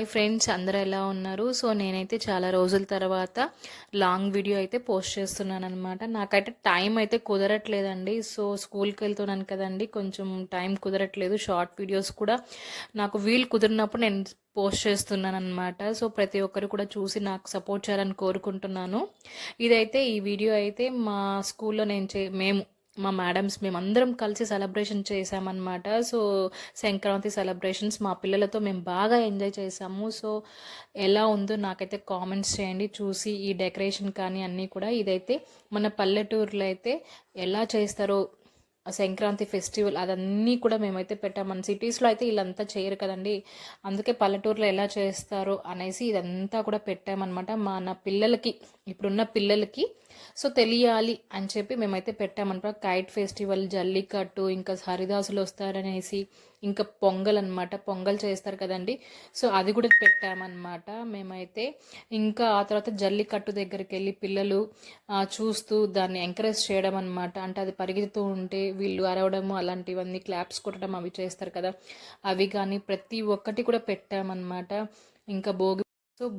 Hi friends, అందరూ ఎలా ఉన్నారు? సో నేనైతే చాలా రోజుల తర్వాత లాంగ్ వీడియో అయితే పోస్ట్ చేస్తున్నాను అనమాట. నాకైతే టైం అయితే కుదరట్లేదండి. సో స్కూల్కి వెళ్తున్నాను కదండి, కొంచెం టైం కుదరట్లేదు. షార్ట్ వీడియోస్ కూడా నాకు వీలు కుదిరినప్పుడు నేను పోస్ట్ చేస్తున్నాను అనమాట. సో ప్రతి ఒక్కరు కూడా చూసి నాకు సపోర్ట్ చేయాలని కోరుకుంటున్నాను. ఈ వీడియో అయితే మా స్కూల్లో మేము మా మేడమ్స్ మేమందరం కలిసి సెలబ్రేషన్ చేసామన్నమాట. సో సంక్రాంతి సెలబ్రేషన్స్ మా పిల్లలతో మేము బాగా ఎంజాయ్ చేసాము. సో ఎలా ఉందో నాకైతే కామెంట్స్ చేయండి చూసి, ఈ డెకరేషన్ కానీ అన్నీ కూడా. ఇదైతే మన పల్లెటూరులో అయితే ఎలా చేస్తారో సంక్రాంతి ఫెస్టివల్ అదన్నీ కూడా మేమైతే పెట్టాం. మన సిటీస్లో అయితే వీళ్ళంతా చేయరు కదండి, అందుకే పల్లెటూరులో ఎలా చేస్తారో అనేసి ఇదంతా కూడా పెట్టామన్నమాట. మన పిల్లలకి, ఇప్పుడున్న పిల్లలకి సో తెలియాలి అని చెప్పి మేమైతే పెట్టామన్నమాట. కైట్ ఫెస్టివల్, జల్లికట్టు, ఇంకా హరిదాసులు వస్తారనేసి, ఇంకా పొంగల్ అనమాట, పొంగల్ చేస్తారు కదండి. సో అది కూడా పెట్టామన్నమాట మేమైతే. ఇంకా ఆ తర్వాత జల్లికట్టు దగ్గరికి వెళ్ళి పిల్లలు చూస్తూ దాన్ని ఎంకరేజ్ చేయడం అనమాట. అంటే అది పరిగెడుతూ ఉంటే వీళ్ళు అరవడము, అలాంటివన్నీ క్లాప్స్ కొట్టడం అవి చేస్తారు కదా, అవి కానీ ప్రతి ఒక్కటి కూడా పెట్టామన్నమాట. ఇంకా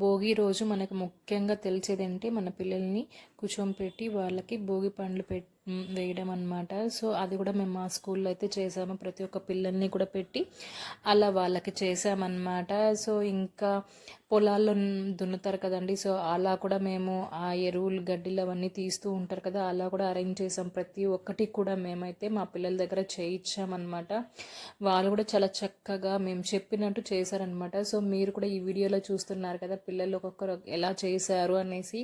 భోగి రోజు మనకు ముఖ్యంగా తెలిసేదంటే మన పిల్లల్ని కూర్చోపెట్టి వాళ్ళకి భోగి పండ్లు వేయడం అనమాట. సో అది కూడా మేము మా స్కూల్లో అయితే చేసాము. ప్రతి ఒక్క పిల్లల్ని కూడా పెట్టి అలా వాళ్ళకి చేసామన్నమాట. సో ఇంకా పొలాల్లో దున్నుతారు కదండి, సో అలా కూడా మేము ఆ ఎరువులు గడ్డిలు అవన్నీ తీస్తూ ఉంటారు కదా, అలా కూడా అరేంజ్ చేసాం. ప్రతి ఒక్కటి కూడా మేమైతే మా పిల్లల దగ్గర చేయించామన్నమాట. వాళ్ళు కూడా చాలా చక్కగా మేము చెప్పినట్టు చేశారనమాట. సో మీరు కూడా ఈ వీడియోలో చూస్తున్నారు కదా పిల్లలు ఒక్కొక్కరు ఎలా చేశారు అనేసి.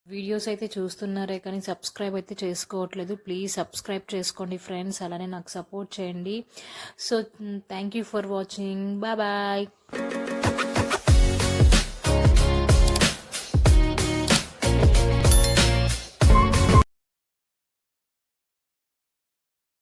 వీడియోస్ అయితే చూస్తున్నారే కానీ సబ్స్క్రైబ్ అయితే చేసుకోవట్లేదు. ప్లీజ్ సబ్స్క్రైబ్ చేసుకోండి ఫ్రెండ్స్, అలానే నాకు సపోర్ట్ చేయండి. So thank you for watching. Bye bye.